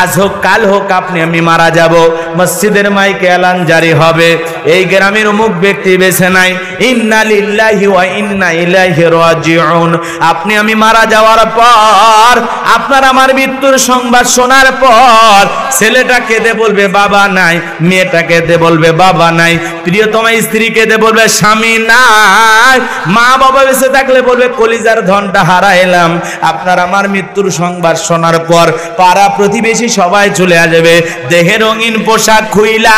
আজ হোক কাল হোক আপনি আমি মারা যাব, মসজিদের মাইকে এলান জারি হবে, এই গ্রামের অমুক ব্যক্তি বেছে নাই, ইন্না লিল্লাহি ওয়া ইন্না ইলাইহি রাজিউন। আপনি আমি মারা যাওয়ার পর, আপনার আমার মৃত্যুর সংবাদ শোনার পর, ছেলেটা কেঁদে বলবে বাবা নাই, মেয়েটা কেঁদে বলবে বাবা নাই, প্রিয়তমা স্ত্রী কেঁদে বলবে স্বামী নাই, মা বাবা বেঁচে থাকলে বলবে কলিজার ধনটা হারাইলাম। আপনার আমার মৃত্যুর সংবাদ শোনার পর পাড়া প্রতিবেশী সবাই চলে আসবে, দেহে রঙিন পোশাক খুইলা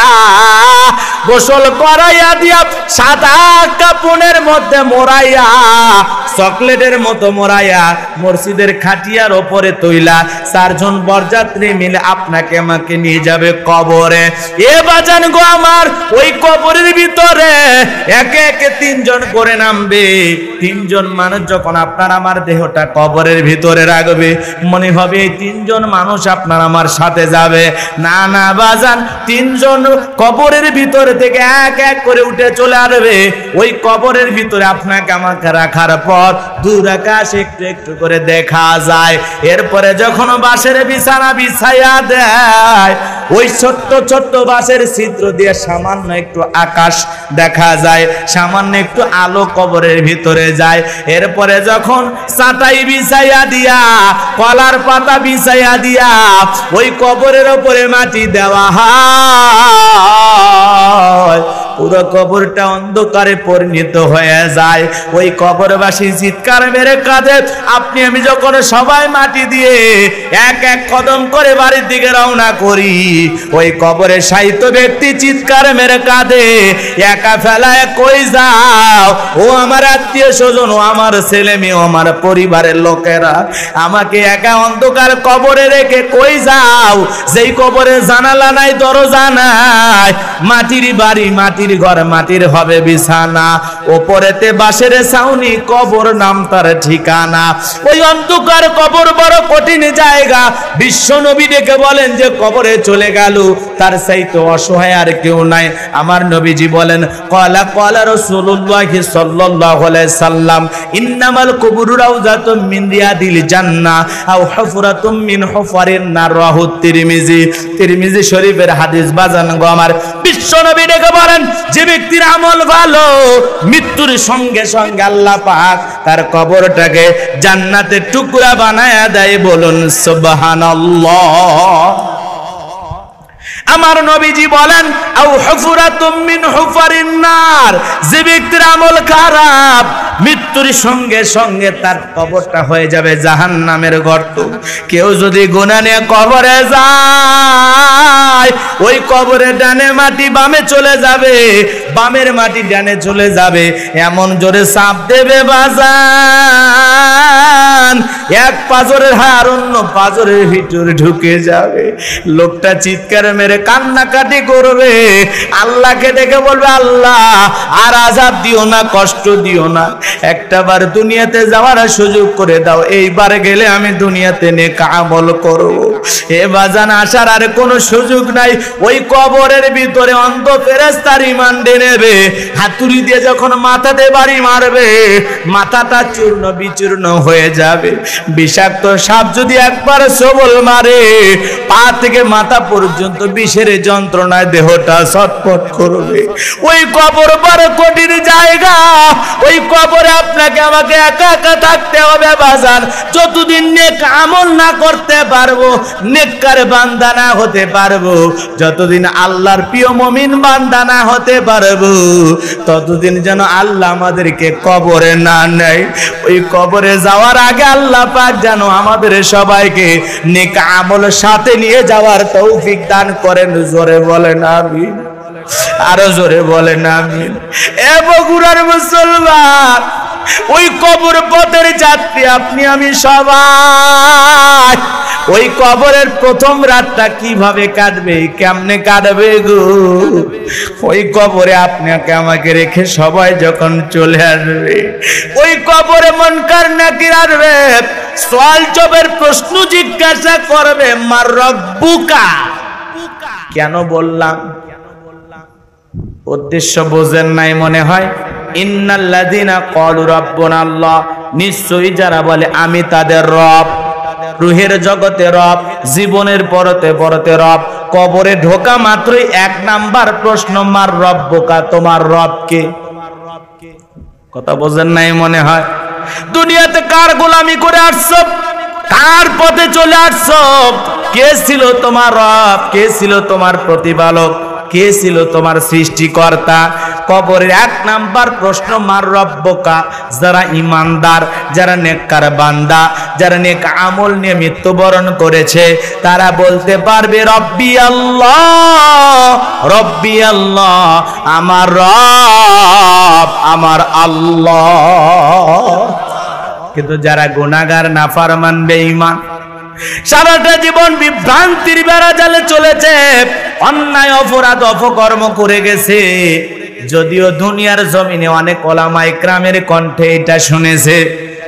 গোসল করাইয়া দিয়া সাদা কাপড়ের মধ্যে মোড়াইয়া, চকলেটের মতো মোড়াইয়া মসজিদের খাটিয়ার ওপরে তৈলা, চারজন বরযাত্রী মিলে আপনাকে আমাকে নিয়ে যাবে কবরে। এ বাজান গো আমার, ওই কবরের ভিতরে একে একে তিনজন করে নামবে। তিনজন মানুষ যখন আপনার আমার দেহটা কবরের ভিতরে রাখবে, মনে হবে এই তিনজন মানুষ আপনার আমার সাথে যাবে। না না বাজান, তিনজন কবরের ভিতরে থেকে এক এক করে উঠে চলে আসবে। ওই কবরের ভিতরে আপনাকে আমাকে রাখার পর দূর আকাশ একটু একটু করে দেখা যায়। এরপরে যখন বাঁশের বিছানা বিছাইয়া দেয়, ওই ছোট্ট ছোট্ট বাঁশের ছিদ্র দিয়ে সামান্য একটু আকাশ দেখা যায়, সামান্য একটু আলো কবরের ভিতরে যায়। এরপরে যখন চাটাই বিছাইয়া দিয়া, কলার পাতা বিছাইয়া দিয়া ওই কবরের ওপরে মাটি দেওয়া হয়, পুরো কবরটা অন্ধকারে পরিণত হয়ে যায়। ওই কবরবাসী চিৎকার মেরে কাঁদে। আপনি আমি যখন সবাই মাটি দিয়ে এক এক কদম করে বাড়ির দিকে রওনা করি, ওই কবরে সাহিত্য ব্যক্তি চিৎকার মেরে কাঁদে, একা ফেলায় কই যাও ও আমার আত্মীয় স্বজন, ও আমার ছেলে মেয়ে, আমার পরিবারের লোকেরা, আমাকে একা অন্ধকার কবরে রেখে কই যাও? যেই কবরে জানালা নাই, দরজা নাই, মাটির বাড়ি, মাটির ঘর, মাটির হবে বিছানা, ওপরেতে বাঁশের ছাউনি, কবর নাম তার ঠিকানা। ওই অন্ধকার কবর বড় কঠিন জায়গা। বিশ্ব নবী ডেকে বলেন যে কবরে চলে গেল তার চাইতে অসহায় আর কেউ নাই। আমার নবীজি বলেন, ক্বালা ক্বালা রাসূলুল্লাহি সাল্লাল্লাহু আলাইহি সাল্লাম, ইন্নামাল কুবুরু রাউযাতুম মিন রিয়াদিল জান্নাহ আও হুফরাতুম মিন হুফারিন নার। রাহু তিরমিজি, তিরমিজি শরীফের হাদিস। বাজান গো আমার, বিশ্ব নবী ডেকে বলেন যে ব্যক্তির আমল ভালো, মৃত্যুর সঙ্গে সঙ্গে আল্লাহ পাক তার কবরটাকে জান্নাতের টুকরা বানায়া দেয়। বলুন সুবহানাল্লাহ। আমার নবীজি বলেন, আও হুফরাতুম মিন হুফারিন নার, যে ব্যক্তির আমল খারাপ, মৃত্যুর সঙ্গে সঙ্গে তার কবরটা হয়ে যাবে জাহান্নামের গর্ত। কেউ যদি গুনাহ নিয়ে কবরে যায়, ওই কবরে ডানে মাটি বামে চলে যাবে, বামের মাটি ডানে চলে যাবে, এমন জোরে চাপ দেবে বাজান, এক পাজরের হাড় অন্য পাজরের ভিতরে ঢুকে যাবে। লোকটা চিৎকার মেরে কান্নাকাটি করবে, আল্লাহকে ডেকে বলবে, আল্লাহ আর আযাব দিও না, কষ্ট দিও না, একটাবার দুনিয়াতে যাওয়ার সুযোগ করে দাও, এইবার গেলে আমি দুনিয়াতে নেক আমল করব। এ বাজান, আসার আর কোনো সুযোগ নাই। ওই কবরের ভিতরে অন্ধ ফেরেশতা রিমান্ডে নেবে, হাতুড়ি দিয়ে যখন মাথাতে বাড়ি মারবে, মাথাটা চূর্ণ বিচূর্ণ হয়ে যাবে। বিষাক্ত সাপ যদি একবার সবল মারে, পা থেকে মাথা পর্যন্ত বিষের যন্ত্রণায় দেহটা ছটফট করবে। ওই কবর বড় কঠিন জায়গা। ওই কবরে আপনাকে আমাকে একা একা থাকতে হবে বাজান। যতদিন নেক আমল না করতে পারবো, নেককার বান্দা না হতে পারবো, যতদিন আল্লাহর প্রিয় মুমিন বান্দা না হতে পারবো, ততদিন যেন আল্লাহ আমাদেরকে কবরে না নেয়। ওই কবরে যাওয়ার আগে আল্লাহ পাক যেন আমাদের সবাইকে নেক আমল সাথে নিয়ে যাওয়ার তৌফিক দান করেন। জোরে বলেন আমিন, আরো জোরে বলেন আমিন। এ বগুড়ার মুসলমান, ওই কবর পথের যাত্রী আপনি আমি সবাই, ওই কবরের প্রথম রাতটা কিভাবে কাটবে, কেমনে কাটবে গো? ওই কবরে আপনাকে আমাকে রেখে সবাই যখন চলে আসবে, ওই কবরে মুনকার নাকির আসবে, সওয়াল জবের প্রশ্ন জিজ্ঞাসা করবে, মার রব্বুকা। কেন বললাম? উদ্দেশ্য বোঝেন নাই মনে হয়। ইন্নাল্লাযীনা ক্বালু রাব্বুনা আল্লাহ, নিশ্চয়ই যারা বলে আমি তাদের রব, রুহের জগতে রব, জীবনের পরতে পরতে রব। কবরে ঢোকা মাত্রই 1 নাম্বার প্রশ্ন, মার রব্বুকা, তোমার রব কে? কথা বোঝেন নাই মনে হয়। দুনিয়াতে কার গোলামি করে আসছো? কার পথে চলে আসছো? কে ছিল তোমার রব? কে ছিল তোমার প্রতিপালক? কে ছিল তোমার সৃষ্টিকর্তা? কবরের 1 নাম্বার প্রশ্ন, মার রব্বুকা। যারা ইমানদার, যারা নেককার বান্দা, যারা নেক আমল নিয়ে মৃত্যুবরণ করেছে, তারা বলতে পারবে রব্বি আল্লাহ, রব্বি আল্লাহ, আমার রব আমার আল্লাহ। কিন্তু যারা গুনাহগার, নাফরমান, বেঈমান, সারাটা জীবন বিভ্রান্তির বেড়াজালে চলেছে, অন্যায় অপরাধ অপকর্ম করে গেছে, যদিও দুনিয়ার জমিনে অনেক ওলামা ইকরামের কণ্ঠে এটা শুনেছে,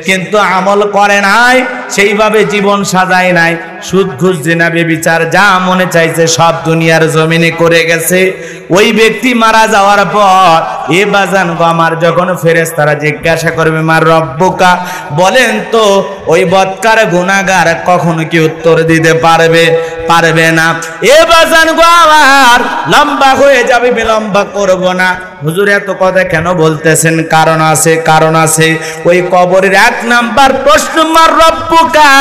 কিন্তু আমল করে নাই, সেইভাবে জীবন সাজায় নাই। সুদ ঘুষ জিনা ব্যভিচার যা মনে চাইছে সব দুনিয়ার জমিনে করে গেছে। ওই ব্যক্তি মারা যাওয়ার পর এ বাজান গো আমার, যখন ফেরেশতারা জিজ্ঞাসা করবে মার রব্বুকা, বলেন তো ওই বদকার গুনাহগার কখনো কি উত্তর দিতে পারবে? পারবে না। এ বাজান গো আমার, লম্বা হয়ে যাবে, বিলম্ব করব না। হুজুর এত কথা কেন বলতেছেন? কারণ আছে, কারণ আছে। ওই কবরের 1 নাম্বার প্রশ্ন, মার রব্বুকা,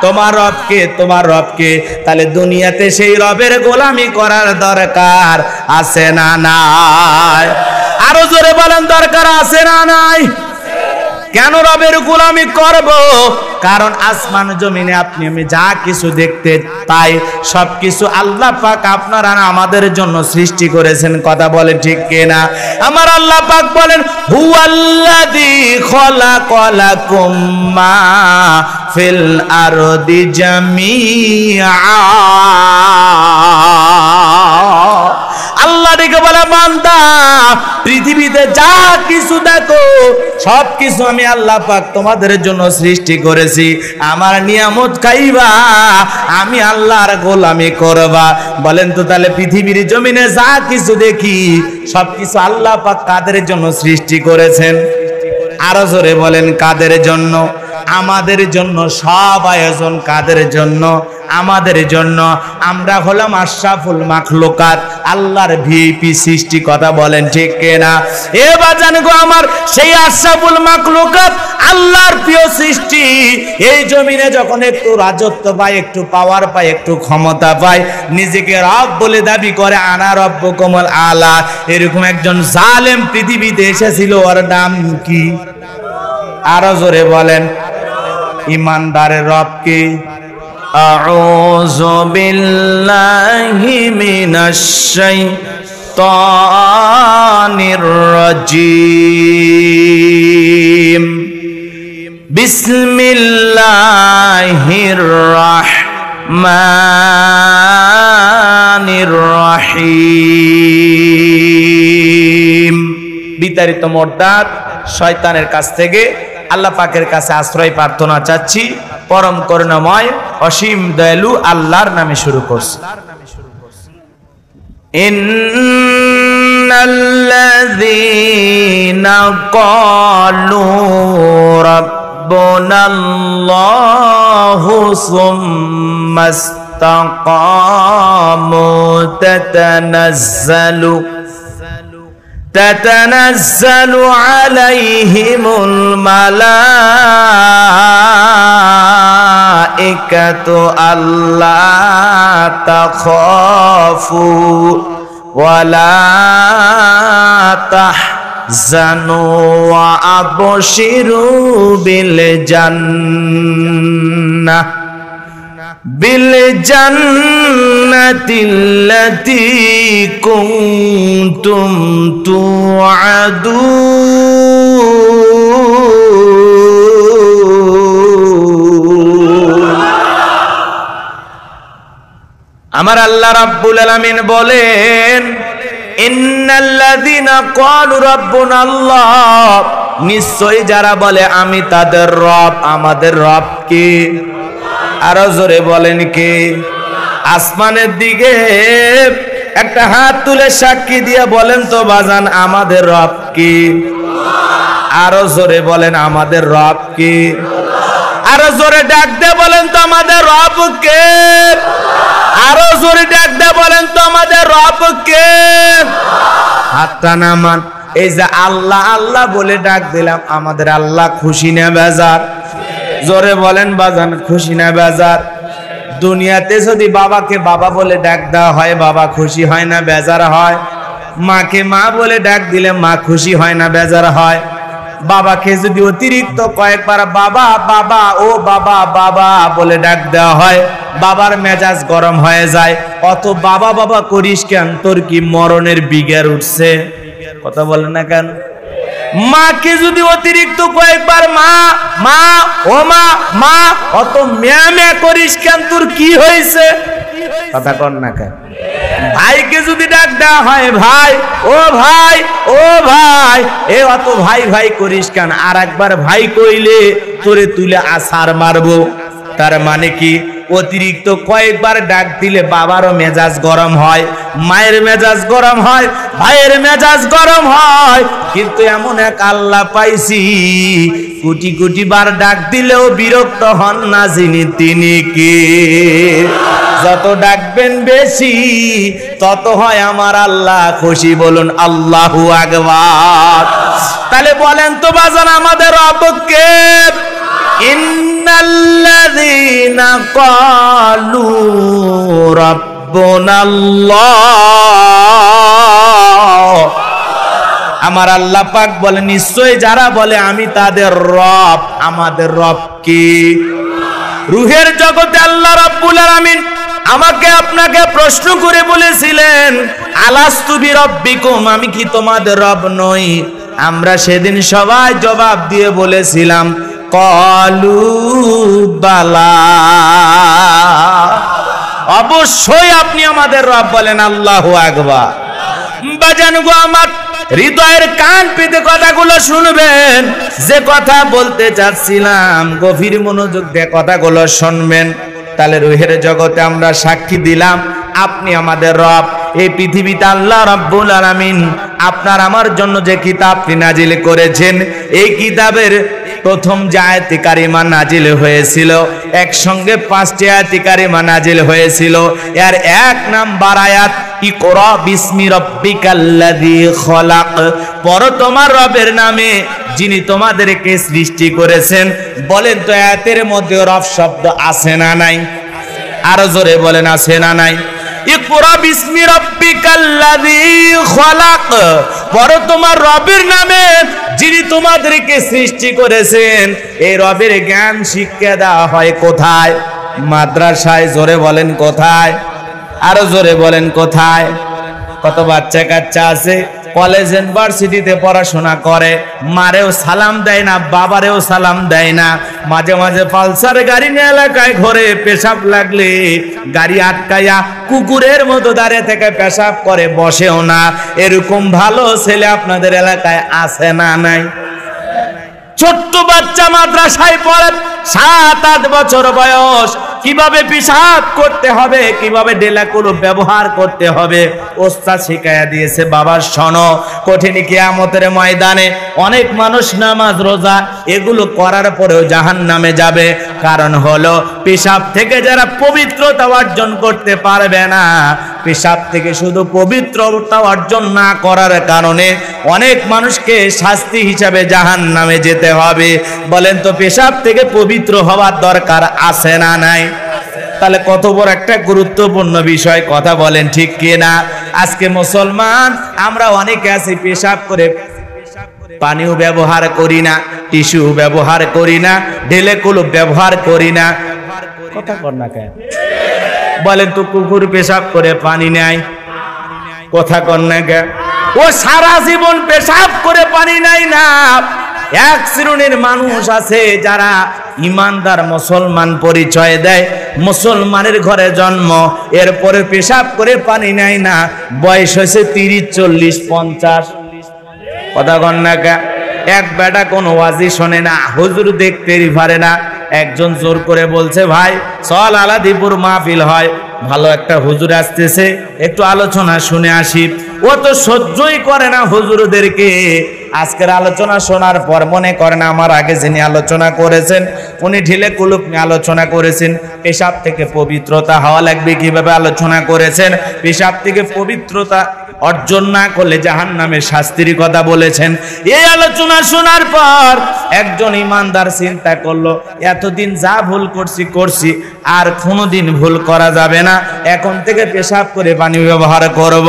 তোমার রবকে, তোমার রবকে। তাহলে দুনিয়াতে সেই রবের গোলামি করার দরকার আছে না নাই? আরো জোরে বলেন, দরকার আছে না নাই? কেন রবের গোলামি করব? কারণ আসমান জমিনে আপনি আমি যা কিছু দেখতে পাই সবকিছু আল্লাহ পাক আপনারা আমাদের জন্য সৃষ্টি করেছেন। কথা বলে ঠিক কিনা? আমার আল্লাহ পাক বলেন, হুয়াল্লাযী খলাকালাকুম মা ফিল আরদি জামিআ। আল্লাহ ডেকে বলে, বান্দা পৃথিবীতে যা কিছু দেখো সব কিছু আমি আল্লাহ পাক তোমাদের জন্য সৃষ্টি করেছি। আমার নিয়ামত খাইবা, আমি আল্লাহর গোলামি করবা। বলেন তো তাহলে পৃথিবীর জমিনে যা কিছু দেখি সব কিছু আল্লাহ পাক কাদের জন্য সৃষ্টি করেছেন? আরো জোরে বলেন, কাদের জন্য? আমাদের জন্য। সব আয়োজন কাদের জন্য? আমাদের জন্য। আমরা হলাম আশরাফুল মাখলুকাত, আল্লাহর ভিআইপি সৃষ্টি। কথা বলেন ঠিক কিনা? এ বাজান গো আমার, সেই আশরাফুল মাখলুকাত, আল্লাহর প্রিয় সৃষ্টি, এই জমিনে যখন একটু রাজত্ব পায়, একটু পাওয়ার পায়, একটু ক্ষমতা পায়, নিজেকে রব বলে দাবি করে, আনা রব্বুকুমুল আলা। এরকম একজন জালেম পৃথিবীতে এসেছিল, ওর নাম কি? আরো জোরে বলেন। ইমানদারের রব কি? আউযু বিল্লাহি মিনাশ শাইতানির রাজীম। বিসমিল্লাহির রাহমানির রহিম। বিতাড়িত মোরতাদ শয়তানের কাছ থেকে আল্লাহ পাকের কাছে আশ্রয় প্রার্থনা চাচ্ছি। পরম করুণাময় অসীম দয়ালু আল্লাহর নামে শুরু করছি। ইন্নাল্লাযীনা ক্বালু রাব্বুনাল্লাহু সুম্মা ইসতাকামু تتنزل عليهم الملائكة ألا تخافوا ولا تحزنوا وأبشروا بالجنة التي كنتم توعدون। আমার আল্লাহ রাব্বুল আলামিন বলেন, ইন্নাল্লাযীনা ক্বালু রাব্বুনাল্লাহ, নিশ্চয়ই যারা বলে আমি তাদের রব, আমাদের রব কে? আরো জোরে বলেন কে? আসমানের দিকে একটা হাত তুলে সাক্ষী দিয়ে বলেন তো বাজান, আমাদের রব কি? আরো জোরে বলেন, আমাদের রব কি? আরো জোরে ডাক দিয়ে বলেন তো তো আমাদের রব কে? আরো জোরে ডাক দিয়ে বলেন তো আমাদের রব কে? হাতটা নামান। এই যে আল্লাহ আল্লাহ বলে ডাক দিলাম, আমাদের আল্লাহ খুশি না বেজার? জোরে বলেন বাজান, খুশি না বেজার? দুনিয়াতে যদি বাবাকে বাবা বলে ডাক দেওয়া হয়, বাবা খুশি হয় না বেজার হয়? মাকে মা বলে ডাক দিলে মা খুশি হয় না বেজার হয়? বাবাকে যদি অতিরিক্ত কয়েকবার বাবা বাবা ও বাবা বাবা বলে ডাক দেওয়া হয়, বাবার মেজাজ গরম হয়ে যায়। অত বাবা বাবা করিস কেন? তোর কি মরণের বিগার উঠছে? কথা বলে না কেন? মাকে যদি অতিরিক্ত কয়েকবার মা মা ও মা মা অত ম্যা ম্যা করিস কেন? তোর কি হয়েছে? কথা কর না কেন? ভাইকে যদি ডাক দেওয়া হয় ভাই ও ভাই ও ভাই, এ অত ভাই ভাই করিস কেন? আর একবার ভাই কইলে তোরে তুলে আছাড় মারবো। তার মানে কি? অতিরিক্ত কয়েকবার ডাক দিলে বাবারও মেজাজ গরম হয়, মায়ের মেজাজ গরম হয়, ভাইয়ের মেজাজ গরম হয়। কিন্তু এমন এক আল্লাহ পাইছি, কোটি কোটি বার ডাক দিলেও বিরক্ত হন না যিনি, তিনি কে? যত ডাকবেন বেশি তত হয় আমার আল্লাহ খুশি। বলুন আল্লাহু আকবার। তাহলে বলেন তো বাজান আমাদের রব কে? ইন্নাল্লাযীনা ক্বালু রাব্বুনাল্লাহ, আমার আল্লাহ পাক বলে নিশ্চয় যারা বলে আমি তাদের রব। আমাদের রব কি? রূহের জগতে আল্লাহ রাব্বুল আলামিন আমাকে আপনাকে প্রশ্ন করে বলেছিলেন, আলাস্তু বিরাব্বিকুম, আমি কি তোমাদের রব নই? আমরা সেদিন সবাই জবাব দিয়ে বলেছিলাম ক্বালু বালা, অবশ্যই আপনি আমাদের রব। বলেন আল্লাহু আকবার। বাজান গো আমার, হৃদয়ের কান পেতে কথাগুলো শুনবেন। যে কথা বলতে চাচ্ছিলাম গভীর মনোযোগ দিয়ে কথাগুলো শুনবেন। তাহলে রূহের জগতে আমরা সাক্ষী দিলাম আপনি আমাদের রব। এই পৃথিবীতে আল্লাহ রাব্বুল আলামিন আপনার আমার জন্য যে কিতাবটি নাজিল করেছেন, এই কিতাবের প্রথম যে আয়াতে কারিমা নাজিল হয়েছিল, একসঙ্গে 5টি আয়াতে কারিমা নাজিল হয়েছিল। এর 1 নাম্বার আয়াত ইকরা বিসমি রাব্বিকাল্লাযী খলাক, পড়ো তোমার রবের নামে যিনি তোমাদেরকে সৃষ্টি করেছেন। বলেন তো আয়াতের মধ্যে রব শব্দ আছে না নাই? আরো জোরে বলেন আছে না নাই? ইকরা বিসমি রাব্বিকাল্লাযী খলাক, পড়ো তোমার রবের নামে যিনি তোমাদেরকে সৃষ্টি করেছেন। এই রবের জ্ঞান শিক্ষা দেওয়া হয় কোথায়? মাদ্রাসায়। জোরে বলেন কোথায়? আরো জোরে বলেন কোথায়? কত বাচ্চা কাচ্চা আছে কলেজ ইউনিভার্সিটিতে পড়াশোনা করে, মারেও সালাম দেয় না, বাবারেও সালাম দেয় না। মাঝে মাঝে পালসার গাড়ি নিয়ে এলাকায় ঘরে পেশাব লাগলে গাড়ি আটকায়া কুকুরের মতো দাঁড়িয়ে থেকে পেশাব করে, বসেও না। এরকম ভালো ছেলে আপনাদের এলাকায় আছে না নাই? ছোট্ট বাচ্চা মাদ্রাসায় পড়ে, 7-8 বছর বয়স, কিভাবে পেশাব করতে হবে, কিভাবে ডেলাকুলো ব্যবহার করতে হবে ওস্তাদ শিখায়া দিয়েছে। বাবা শোনো, কঠিন কিয়ামতের ময়দানে অনেক মানুষ নামাজ রোজা এগুলো করার পরেও জাহান্নামে যাবে। কারণ হলো পেশাব থেকে যারা পবিত্রতা অর্জন করতে পারবে না, পেশাব থেকে শুধু পবিত্রতা অর্জন না করার কারণে অনেক মানুষকে শাস্তি হিসাবে জাহান্নামে যেতে হবে। বলেন তো পেশাব থেকে পবিত্র হওয়ার দরকার আছে না নাই? তাহলে কত বড় একটা গুরুত্বপূর্ণ বিষয়, কথা বলেন ঠিক কি না? আজকে মুসলমান আমরা অনেকে আছি পেশাব করে পানিও ব্যবহার করি না, টিস্যু ব্যবহার করি না, ঢেলেকুলো ব্যবহার করি না। কথা কর না কেন? বলেন তো কুকুর পেশাব করে পানি নেয়, কথা কর না কেন? ও সারা জীবন পেশাব করে পানি নেয় না। এক শ্রেণীর মানুষ আছে যারা ইমানদার মুসলমান পরিচয় দেয়, মুসলমানের ঘরে জন্ম, এরপরে পেশাব করে পানি নেয় না। বয়স হয়েছে 30, 40, 50। কথা কন না কে? এক বেটা কোনো ওয়াজি শোনে না, হুজুর দেখতেই পারে না। একজন জোর করে বলছে, ভাই চল আলাদিপুর মাহফিল হয়, ভালো একটা হুজুর আসতেছে, একটু আলোচনা শুনে আসি। ও তো সহ্যই করে না হুজুরদেরকে। আজকের আলোচনা শোনার পর মনে করেন আমার আগে যিনি আলোচনা করেছেন উনি ঢিলে কুলুপ নিয়ে আলোচনা করেছেন, পেশাব থেকে পবিত্রতা হওয়া লাগবে কিভাবে আলোচনা করেছেন, পেশাব থেকে পবিত্রতা অর্জন না করলে জাহান্নামের শাস্তির কথা বলেছেন। এই আলোচনা শোনার পর একজন ইমানদার চিন্তা করলো, এতদিন যা ভুল করছি আর কোনোদিন ভুল করা যাবে না, এখন থেকে পেশাব করে পানি ব্যবহার করব।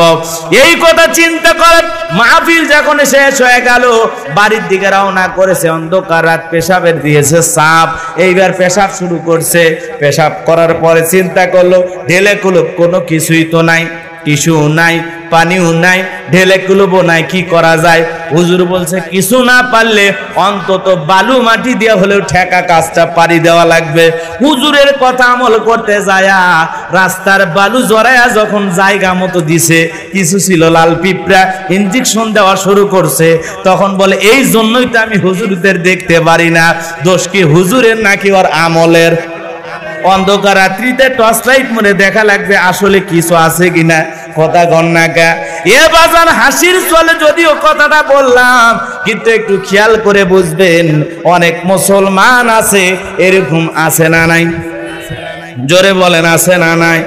এই কথা চিন্তা করে মাহফিল যখন শেষ হয়ে গেল বাড়ির দিকে রওনা করেছে। অন্ধকার রাত, পেশাবের দিয়েছে চাপ, এইবার পেশাব শুরু করছে। পেশাব করার পরে চিন্তা করলো ঢেলে কুলুপ কোনো কিছুই তো নাই, টিস্যু নাই, পানিও নাই, ঢেলে কুলুবও নাই, কি করা যায়? হুজুর বলছে কিছু না পারলে অন্তত বালু মাটি দিয়ে হলেও ঠেকা কাজটা পারি দেওয়া লাগবে। হুজুরের কথা আমল করতে যায়া রাস্তার বালু জড়ায়া যখন জায়গা মতো দিছে, কিছু ছিল লাল পিঁপড়া, ইঞ্জেকশন দেওয়া শুরু করছে। তখন বলে এই জন্যই তো আমি হুজুরদের দেখতে পারি না। দোষ কি হুজুরের নাকি ওর আমলের? অন্ধকার রাত্রিতে টর্চ লাইট মনে দেখা লাগবে আসলে কিছু আছে কিনা। কথা গন্নাকা এ বাজান হাসির চলে যদিও কথাটা বললাম, কিন্তু একটু খেয়াল করে বুঝবেন অনেক মুসলমান আছে এরকম, আছে না নাই? জোরে বলেন আছে না নাই?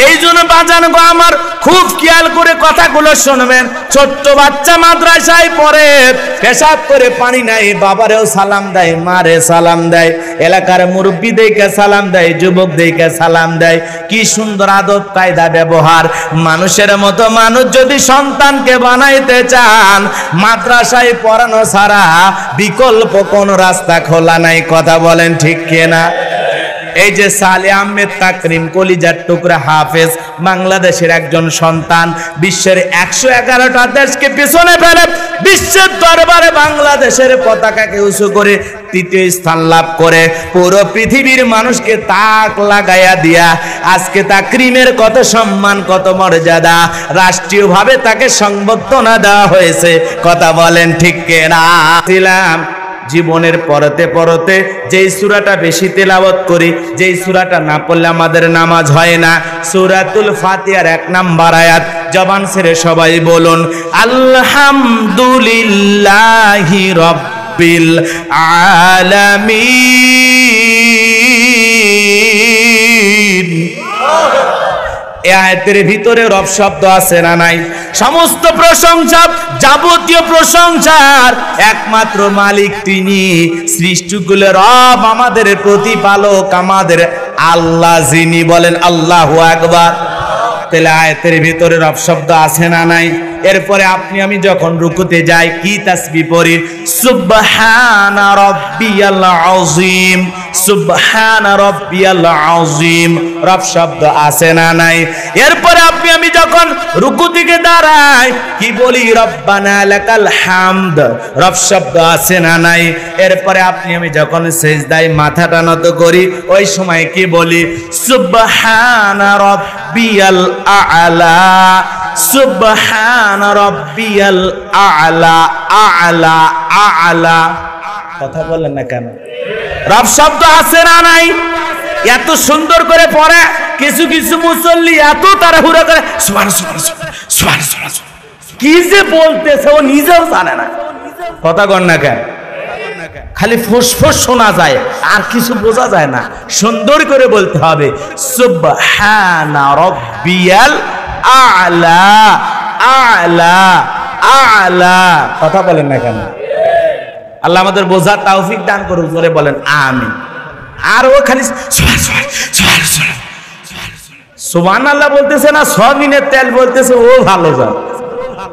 এই জন্য বাজান গো আমার খুব খেয়াল করে কথাগুলো শুনবেন। ছোট্ট বাচ্চা মাদ্রাসায় পড়ে, পেশাব করে পানি নাই, বাবারেও সালাম দেয়, মারে সালাম দেয়, এলাকার মুরব্বী দেখে সালাম দেয়, যুবক দেখে সালাম দেয়। কি সুন্দর আদব কায়দা ব্যবহার। মানুষের মতো মানুষ যদি সন্তানকে বানাইতে চান, মাদ্রাসায় পড়ানো ছাড়া বিকল্প কোন রাস্তা খোলা নাই। কথা বলেন ঠিক কিনা? এই যে সালে আহমেদ তাকরিম কলিজার টুকরা হাফেজ, বাংলাদেশের একজন সন্তান, বিশ্বের 111টা দেশকে পিছনে ফেলে বিশ্বের দরবারে বাংলাদেশের পতাকাকে উঁচু করে তৃতীয় স্থান লাভ করে পুরো পৃথিবীর মানুষকে তাক লাগাইয়া দিয়া আজকে তাকরিমের কত সম্মান, কত মর্যাদা, রাষ্ট্রীয়ভাবে তাকে সংবর্ধনা দেওয়া হয়েছে। কথা বলেন ঠিক কিনা? জীবনের পরতে পরতে যেই সূরাটা বেশি তেলাওয়াত করি, যেই সূরাটা না পড়লে আমাদের নামাজ হয় না, সূরাতুল ফাতিহার 1 নাম্বার আয়াত। জবান ছেড়ে সবাই বলুন আলহামদুলিল্লাহি রাব্বিল আলামিন। এই আয়াতের ভিতরে রব শব্দ আছে না নাই? সমস্ত প্রশংসা, যাবতীয় প্রশংসার একমাত্র মালিক তিনি, সৃষ্টিকুলের রব, আমাদের প্রতিপালক, আমাদের আল্লাহ যিনি। বলেন আল্লাহু আকবার। তাহলে আয়াতের ভিতরে রব শব্দ আছে না নাই? এরপরে আপনি আমি যখন রুকুতে যাই কি তাসবিহ পড়ি? সুবহানা রাব্বিয়াল আযীম, সুবহানা রাব্বিয়াল আযীম। রব শব্দ আছে না নাই? এরপরে আপনি আমি যখন রুকু থেকে দাঁড়াই কি বলি? রব্বানা লাকাল হামদ। রব শব্দ আছে না নাই? এরপরে আপনি আমি যখন সিজদায় মাথাটা নত করি ওই সময় কি বলি? সুবহানা রাব্বিয়াল আ'লা, সুবহানা রাব্বিয়াল আ'লা, আ'লা, আ'লা। কথা বলেন না কেন? রব শব্দ আছে না নাই? এত সুন্দর করে পড়ে কিছু কিছু মুসল্লি এত তাড়াহুড়া করে সুবহানাল্লাহ, সুবহানাল্লাহ, কি যে বলতেছে ও নিজেও জানে না। কথা কন না কেন? খালি ফুসফুস শোনা যায় আর কিছু বোঝা যায় না। সুন্দর করে বলতে হবে সুবহানা রাব্বিয়াল আ'লা, আ'লা, আ'লা। কথা বলেন না কেন? আল্লাহ আমাদের বোঝার তৌফিক দান করুন। জোরে বলেন আমিন। আর ও খালি সুবহানাল্লাহ বলতেছে না, সবিনের তেল বলতেছে, ও ভালো জান।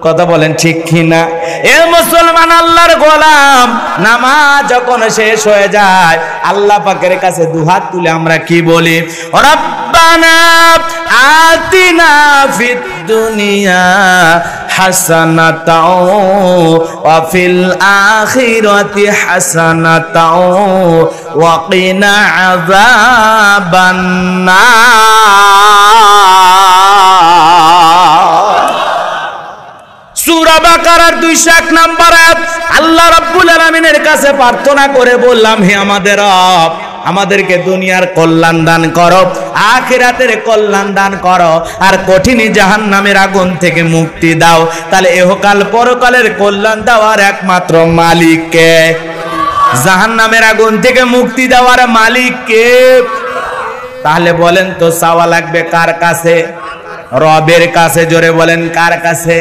কথা বলেন ঠিক কিনা? এ মুসলমান আল্লাহর গোলাম, নামাজ যখন শেষ হয়ে যায় আল্লাহ পাকের কাছে দুহাত তুলে আমরা কি বলি? রব্বানা আতিনা ফিদ দুনিয়া হাসানাতাও ওয়া ফিল আখিরাতি হাসানাতাও ওয়া কিনা আযাবান নার। সূরা বাকারার 201 নম্বর আয়াত। আল্লাহ রাব্বুল আলামিনের কাছে প্রার্থনা করে বললাম, হে আমাদের রব, আমাদেরকে দুনিয়ার কল্যাণ দান করো, আখিরাতের কল্যাণ দান করো, আর কঠিন জাহান্নামের আগুন থেকে মুক্তি দাও। তাহলে ইহকাল পরকালের কল্যাণ দেওয়ার একমাত্র মালিক কে? জাহান্নামের আগুন থেকে মুক্তি দেওয়ার মালিক কে? তাহলে বলেন তো চাওয়া লাগবে কার কাছে? রবের কাছে। জোরে বলেন কার কাছে?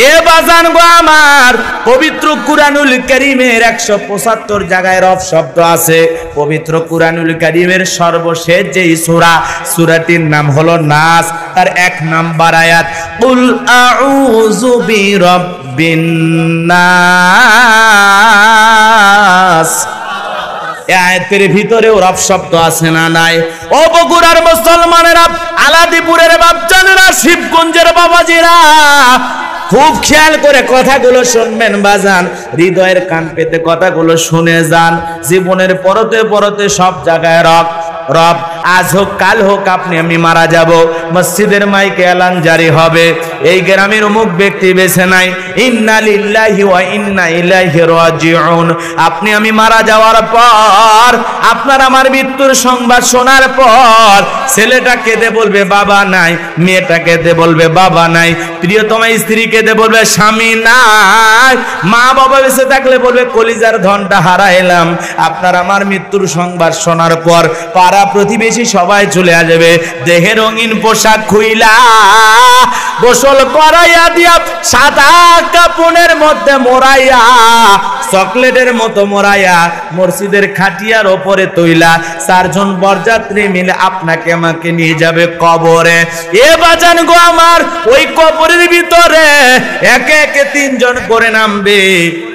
এ বাজান গো আমার, পবিত্র কুরআনুল কারীমের 175 জায়গায় রব শব্দ আছে। পবিত্র কুরআনুল কারীমের সর্বশেষ যে সূরা, সূরাটির নাম হলো নাস, তার 1 নাম্বার আয়াত, কুল আউযু বিরাব্বিন নাস। এই আয়াতের ভিতরেও রব শব্দ আছে না নাই? ও বগুড়ার মুসলমানেরা, আলাদিপুরের বাপজানেরা, শিবগঞ্জের বাবাজিরা, খুব খেয়াল করে কথাগুলো শুনবেন বাজান, হৃদয়ের কান পেতে কথাগুলো শুনে যান। জীবনের পরতে পরতে সব জায়গায় রব রব। আজ হোক কাল হোক আপনি আমি মারা যাব, মসজিদের মাইকে এলান জারি হবে, এই গ্রামের অমুক ব্যক্তি বেছে নাই, ইন্না লিল্লাহি ওয়া ইন্না ইলাইহি রাজিউন। আপনি আমি মারা যাওয়ার পর, আপনার আমার মৃত্যুর সংবাদ শোনার পর, ছেলেটা কেঁদে বলবে বাবা নাই, মেয়েটা কেঁদে বলবে বাবা নাই, প্রিয়তমা স্ত্রী কেঁদে বলবে স্বামী নাই, মা বাবা বেঁচে থাকলে বলবে কলিজার ধনটা হারাইলাম। আপনার আমার মৃত্যুর সংবাদ শোনার পর পাড়া প্রতিবেশী সবাই চলে আসবে, দেহে রঙিন পোশাক খুইলা, গোসল করাইয়া দিয়া, সাদা কাপড়ের মধ্যে মোড়াইয়া, চকলেটের মতো মোড়াইয়া, মসজিদের খাটিয়ার ওপরে তৈলা, 4 জন বরযাত্রী মিলে আপনাকে আমাকে নিয়ে যাবে কবরে। এ বাজান গো আমার, ওই কবরের ভিতরে একে একে 3 জন করে নামবে।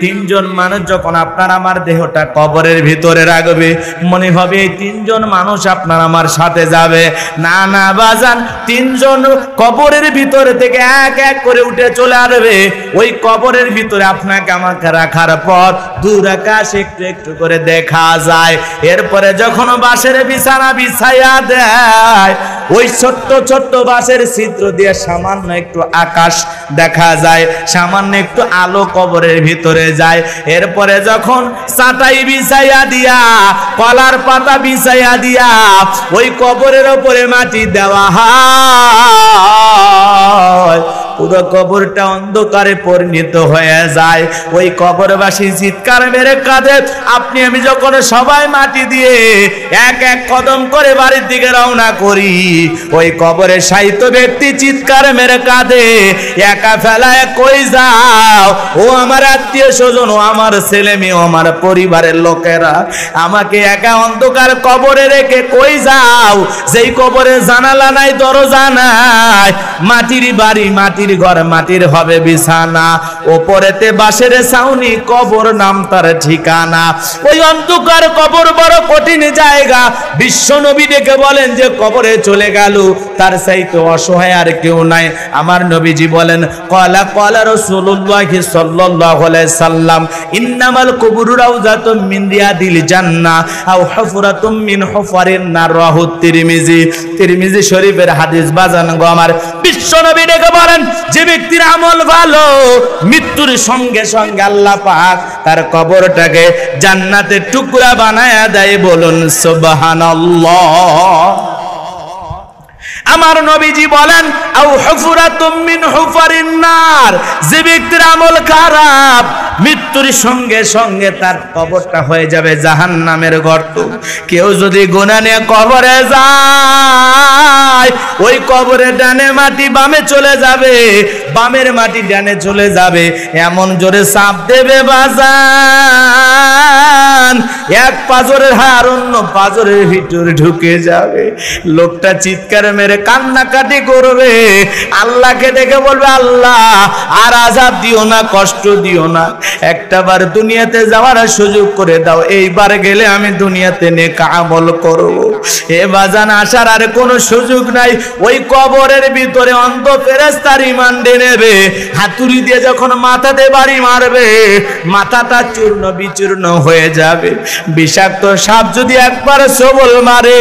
3 জন মানুষ যখন আপনার আমার দেহটা কবরের ভিতরে রাখবে, মনে হবে এই 3 জন মানুষ আপনার আমার সাথে যাবে। না না বাজান, 3 জন কবরের ভিতরে থেকে এক এক করে উঠে চলে আসবে। ওই কবরের ভিতরে আপনাকে আমাকে রাখার পর দূর আকাশ একটু একটু করে দেখা যায়। এরপরে যখন বাঁশের বিছানা বিছাইয়া দেয়, ওই ছোট্ট ছোট্ট বাঁশের ছিদ্র দিয়ে সামান্য একটু আকাশ দেখা যায়, সামান্য একটু আলো কবরের ভিতরে যায়। এরপরে যখন চাটাই বিছাইয়া দিয়া, কলার পাতা বিছাইয়া দিয়া, ওই কবরের ওপরে মাটি দেওয়া হয়, পুরো কবরটা অন্ধকারে পরিণত হয়ে যায়। ওই কবরবাসী চিৎকার মেরে কাঁদে। আপনি আমি যখন সবাই মাটি দিয়ে এক এক কদম করে বাড়ির দিকে রওনা করি, ওই কবরে শায়িত ব্যক্তি চিৎকার মেরে কাঁদে, একা ফেলায় কই যাও? ও আমার আত্মীয় স্বজন, ও আমার ছেলে মেয়ে, আমার পরিবারের লোকেরা, আমাকে একা অন্ধকার কবরে রেখে কই যাও? যেই কবরে জানালা নাই, দরজা নাই, মাটির বাড়ি, মাটির ঘর, মাটির হবে বিছানা, ওপরেতে বাঁশের ছাউনি, কবর নাম তার ঠিকানা। ওই অন্ধকার কবর বড় কঠিন জায়গা। বিশ্ব নবী ডেকে বলেন যে কবরে চলে গেল তার চাইতে অসহায় আর কেউ নাই। আমার নবীজি বলেন, ক্বালা ক্বালা রাসূলুল্লাহ সাল্লাল্লাহু আলাইহি সাল্লাম, ইন্নামাল কুবুরু রাউযাতুম মিন রিয়াদিল জান্নাহ আও হুফরাতুম মিন হুফারিন নার। রাহু তিরমিজি, তিরমিজি শরীফের হাদিস বাজান গো আমার। বিশ্ব নবী ডেকে বলেন, যে ব্যক্তির আমল ভালো, মৃত্যুর সঙ্গে সঙ্গে আল্লাহ পাক তার কবরটাকে জান্নাতের টুকরা বানায়া দেয়। বলুন সুবহানাল্লাহ। আমার নবীজি বলেন, আও হুফরাতুম মিন হুফারিন নার, যে ব্যক্তির আমল খারাপ, মৃত্যুর সঙ্গে সঙ্গে তার কবরটা হয়ে যাবে জাহান্নামের গর্ত। কেউ যদি গুনাহ নিয়ে কবরে যায়, ওই কবরে ডানে মাটি বামে চলে যাবে, বামের মাটি ডানে চলে যাবে, এমন জোরে চাপ দেবে বাজান, এক পাজরের হাড় অন্য পাজরের ভিতরে ঢুকে যাবে। লোকটা চিৎকার মেরে কান্নাকাটি করবে, আল্লাহকে দেখে বলবে, আল্লাহ আর আযাব দিও না, কষ্ট দিও না, একটাবার দুনিয়াতে যাওয়ার সুযোগ করে দাও, এইবার গেলে আমি দুনিয়াতে নেক আমল করব। এ বাজান আসার আর কোনো সুযোগ নাই। ওই কবরের ভিতরে অন্ধ ফেরেশতা রিমান্ডে নেবে, হাতুড়ি দিয়ে যখন মাথাতে বাড়ি মারবে মাথাটা চূর্ণ বিচূর্ণ হয়ে যাবে। বিষাক্ত সাপ যদি একবার সবল মারে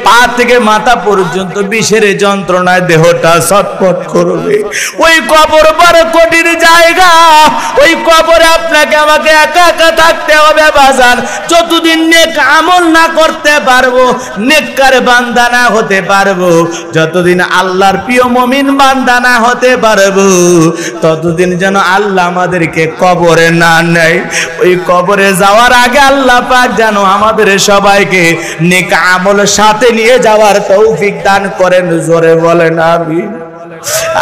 পা থেকে মাথা পর্যন্ত বিষের যন্ত্রণায় দেহটা ছটফট করবে। ওই কবর বড় কঠিন জায়গা, ওই কবরে আপনাকে আমাকে একা একা থাকতে হবে বাজান। যতদিন নেক আমল না করতে পারবো, নেককার বান্দা না হতে পারবো, যতদিন আল্লাহর প্রিয় মুমিন বান্দা না হতে পারবো, ততদিন যেন আল্লাহ আমাদেরকে কবরে না নেয়। ওই কবরে যাওয়ার আগে আল্লাহ পাক যেন আমাদের সবাইকে নেক আমল সাথে নিয়ে যাওয়ার তৌফিক দান করেন। জোরে বলেন আমিন,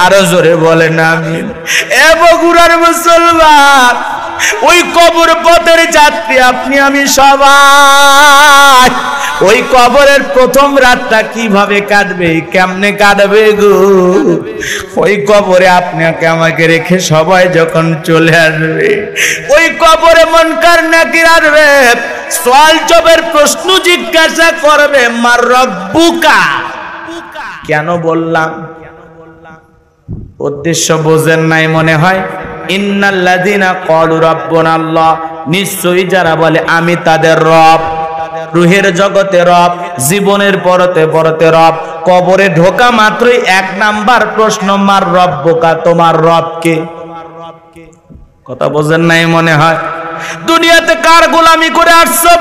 আরো জোরে বলেন আমিন। এ বগুড়ার মুসলমান, ওই কবর পথের যাত্রী আপনি আমি সবাই ওই কবরের প্রথম রাতটা কিভাবে কাটবে, কেমনে কাটবে গো? ওই কবরে আপনাকে আমাকে রেখে সবাই যখন চলে আসবে, ওই কবরে মুনকার নাকির আসবে, সওয়াল জবাবের প্রশ্ন জিজ্ঞাসা করবে, মার রব্বুকা। কেন বললাম? উদ্দেশ্য বোঝেন নাই মনে হয়। ইন্নাল্লাযীনা ক্বালু রাব্বুনাল্লাহ, নিশ্চয়ই যারা বলে আমি তাদের রব, রুহের জগতে রব, জীবনের পরতে পরতে রব, কবরে ঢোকা মাত্রই এক নাম্বার প্রশ্ন, মার রব্বুকা, তোমার রব কে? কথা বোঝেন নাই মনে হয়। দুনিয়াতে কার গোলামি করে আসছো,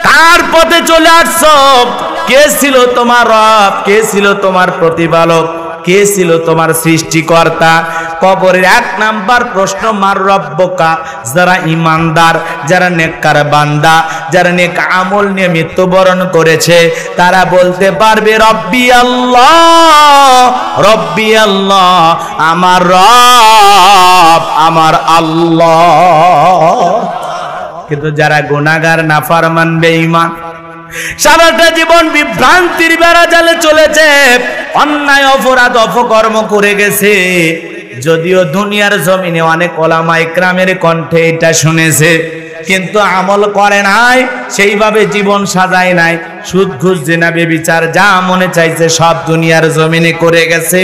কার পথে চলে আসছো? কে ছিল তোমার রব? কে ছিল তোমার প্রতিপালক? কে ছিল তোমার সৃষ্টিকর্তা? কবরের এক নাম্বার প্রশ্ন, মার রব্বুকা। যারা ইমানদার, যারা নেককার বান্দা, যারা নেক আমল নিয়ে মৃত্যুবরণ করেছে, তারা বলতে পারবে রব্বি আল্লাহ, রব্বি আল্লাহ, আমার রব আমার আল্লাহ। কিন্তু যারা গুনাহগার, নাফরমান, বেঈমান, সারাটা জীবন বিভ্রান্তির বেড়া জালে চলেছে, অন্যায় অপরাধ অপকর্ম করে গেছে, যদিও দুনিয়ার জমিনে অনেক ওলামা ইকরামের কণ্ঠে এটা শুনেছে, কিন্তু আমল করে নাই, সেইভাবে জীবন সাজায় নাই, সুদ ঘুষ জিনা ব্যভিচার যা মনে চাইছে সব দুনিয়ার জমিনে করে গেছে।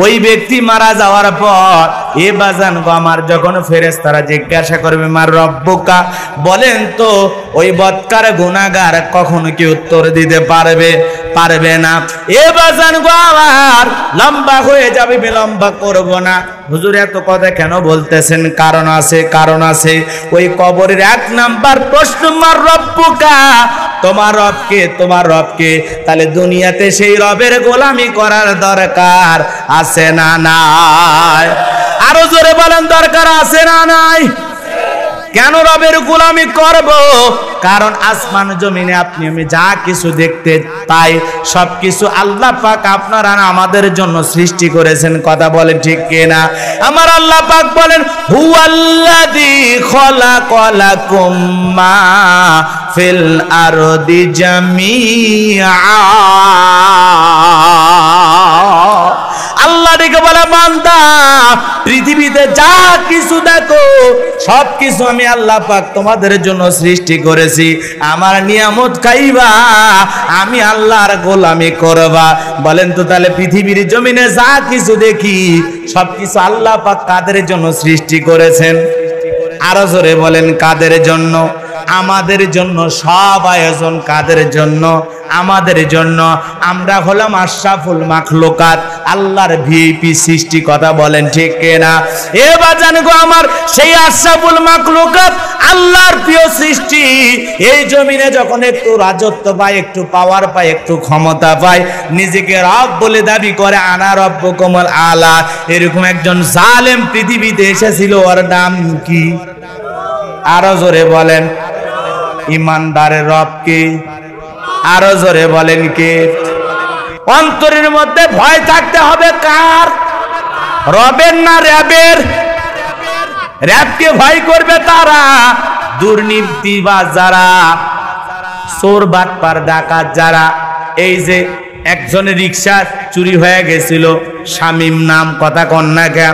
ওই ব্যক্তি মারা যাওয়ার পর এ বাজান গো আমার যখন ফেরেশতারা জিজ্ঞাসা করবে মার রব্বুকা, বলেন তো ওই বদকার গুনাহগার কখনো কি উত্তর দিতে পারবে? পারবে না। এ বাজান গো আমার লম্বা হয়ে যাবে, বিলম্ব করব না। হুজুর এত কথা কেন বলতেছেন? কারণ আছে, কারণ আছে। ওই কবরের এক নাম্বার প্রশ্ন, মার রব্বুকা, তোমার রবকে, তোমার রবকে। তাহলে দুনিয়াতে সেই রবের গোলামি করার দরকার আছে না নাই? আরো জোরে বলেন, দরকার আছে না নাই? কেন রবের গোলামি করব? কারণ আসমান জমিনে আপনি আমি যা কিছু দেখতে পাই সবকিছু আল্লাহ পাক আপনারা আমাদের জন্য সৃষ্টি করেছেন। কথা বলেন ঠিক কিনা? আমার আল্লাহ পাক বলেন, হুয়াল্লাযী খলাকালাকুম মা ফিল আরদি জামিআ। আল্লাহ ডেকে বলে, বান্দা পৃথিবীতে যা কিছু দেখো সব কিছু আমি আল্লাহ পাক তোমাদের জন্য সৃষ্টি করেছি। আমার নিয়ামত খাইবা, আমি আল্লাহর গোলামি করবা। বলেন তো তাহলে পৃথিবীর জমিনে যা কিছু দেখি সবকিছু আল্লাহ পাক কাদের জন্য সৃষ্টি করেছেন? আরো জোরে বলেন, কাদের জন্য? আমাদের জন্য। সব আয়োজন কাদের জন্য? আমাদের জন্য। আমরা হলাম আশরাফুল মাখলুকাত, আল্লাহর ভিআইপি সৃষ্টি। কথা বলেন ঠিক কিনা? এ বাজান গো আমার, সেই আশরাফুল মাখলুকাত আল্লাহর প্রিয় সৃষ্টি এই জমিনে যখন একটু রাজত্ব পায়, একটু পাওয়ার পায়, একটু ক্ষমতা পায়, নিজেকে রব বলে দাবি করে, আনা রব্বুকুমুল আলা। এরকম একজন জালেম পৃথিবীতে এসেছিল, ওর নাম কি? আরো জোরে বলেন। ইমানদারের রব কে? আরো জোরে বলেন কে? অন্তরের মধ্যে ভয় থাকতে হবে কার? রবের না র‍্যাবের? র‍্যাবকে ভয় করবে তারা দুর্নীতিবাজ, যারা চোর বাটপার ডাকাত, যারা। এই যে একজনের রিকশা চুরি হয়ে গেছিল, শামীম নাম, কথা কন না কে?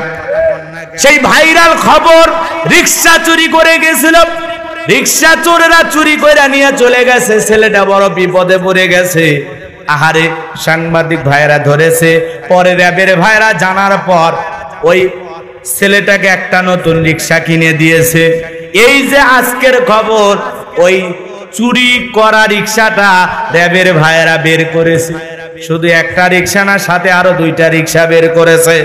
সেই ভাইরাল খবর, রিকশা চুরি করে গেছিল, রিক্সা চোরেরা চুরি করে নিয়ে চলে গেছে, ছেলেটা বড় বিপদে পড়ে গেছে। আহারে, সাংবাদিক ভাইরা ধরেছে, পরে র্যাবের ভাইরা জানার পর ওই ছেলেটাকে একটা নতুন রিক্সা কিনে দিয়েছে। এই যে আজকের খবর, ওই চুরি করা রিক্সাটা র্যাবের ভাইরা বের করেছে। শুধু একটা রিক্সা না, সাথে আরো 2টা রিক্সা বের করেছে।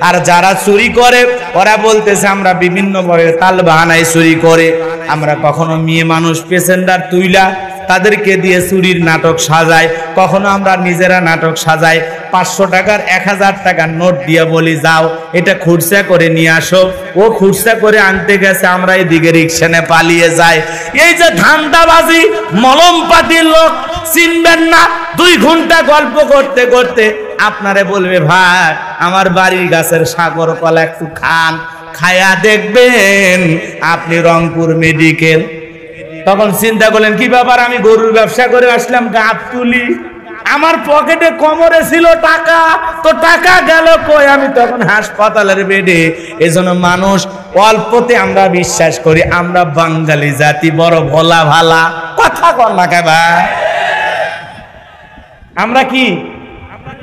আর যারা চুরি করে ওরা বলতেছে আমরা বিভিন্ন ভাবে তাল বাহানায় চুরি করে, আমরা কখনো মেয়ে মানুষ প্যাসেঞ্জার তুইলা তাদেরকে দিয়ে চুরির নাটক সাজাই, কখনো আমরা নিজেরা নাটক সাজাই। 500 টাকার 1000 টাকার নোট দিয়ে বলি যাও এটা খুরসা করে নিয়ে আসো, ও খুরসা করে আনতে গেছে, আমরা এদিকে রিক্সা নিয়ে পালিয়ে যাই। এই যে ধান্দাবাজি, মলম পাতির লোক চিনবেন না। 2 ঘন্টা গল্প করতে করতে আপনারে বলবে ভাই আমার বাড়ির গাছের সাগর কলা একটু খান, খায়া দেখবেন আপনি রংপুর মেডিকেল। তখন চিন্তা করলেন কি ব্যাপার, আমি গরুর ব্যবসা করে আসলাম, গাবতুলি, আমার পকেটে কোমরে ছিল টাকা, তো টাকা গেল কই, আমি তখন হাসপাতালের বেডে। এজন্য মানুষ অল্পতে আমরা বিশ্বাস করি, আমরা বাঙালি জাতি বড় ভোলা ভালা। কথা কর না কেবা, আমরা কি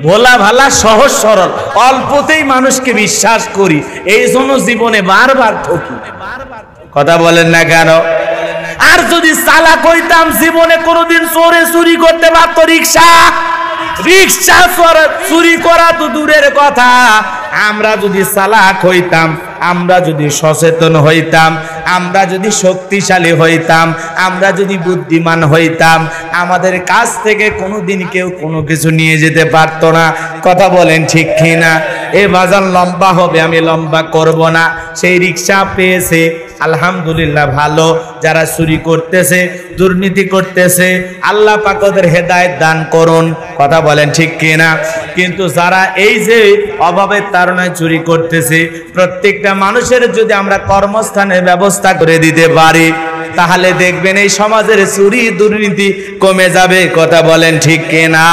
ভোলা ভালা, সহজ সরল, অল্পতেই মানুষকে বিশ্বাস করি, এই জন্য জীবনে বারবার ঠকি। কথা বলেন না কেন? আর যদি চালাক হইতাম জীবনে কোনোদিন চোরে চুরি করতে পারত। রিক্সা চুরি করা তো দূরের কথা, আমরা যদি চালাক হইতাম, আমরা যদি সচেতন হইতাম, আমরা যদি শক্তিশালী হইতাম, আমরা যদি বুদ্ধিমান হইতাম, আমাদের কাছ থেকে কোনোদিন কেউ কোনো কিছু নিয়ে যেতে পারতো না। কথা বলেন ঠিক কিনা? এ বাজার লম্বা হবে, আমি লম্বা করব না। সেই রিক্সা পেয়েছে আলহামদুলিল্লাহ, ভালো। যারা চুরি করতেছে, দুর্নীতি করতেছে, আল্লাহ পাক ওদের হেদায়েত দান করুন। কথা বলেন ঠিক কিনা? কিন্তু যারা এই যে অভাবের তাড়নায় চুরি করতেছে, প্রত্যেকটা মানুষের যদি আমরা কর্মস্থানের ব্যবস্থা করে দিতে পারি, তাহলে দেখবেন এই সমাজের চুরি দুর্নীতি কমে যাবে। কথা বলেন ঠিক কিনা?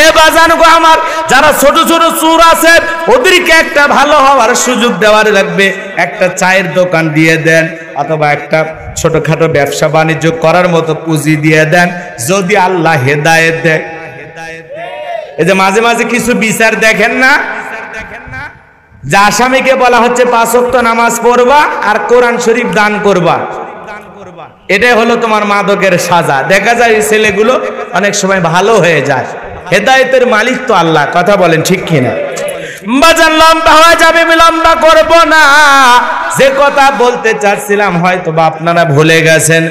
এ বাজান গো আমার, যারা ছোট ছোট চোর আছে ওদেরকে একটা ভালো হওয়ার সুযোগ দেওয়ার লাগবে। একটা চায়ের দোকান দিয়ে দেন, অথবা একটা ছোটখাটো ব্যবসা বাণিজ্য করার মতো পুঁজি দিয়ে দেন, যদি আল্লাহ হেদায়েত দেয়। এই যে মাঝে মাঝে কিছু বিচার দেখেন না, যে আসামিকে বলা হচ্ছে 5 ওয়াক্ত নামাজ পড়বা আর কোরআন শরীফ দান করবা, এটাই হলো তোমার মাদকের সাজা। দেখা যায় এই ছেলেগুলো অনেক সময় ভালো হয়ে যায়। হেদায়েতের মালিক তো আল্লাহ। কথা বলেন ঠিক কিনা? বাজান লম্বা হয়ে যাবে, আমি লম্বা করব না। যে কথা বলতে চাচ্ছিলাম হয়তো বা আপনারা ভুলে গেছেন।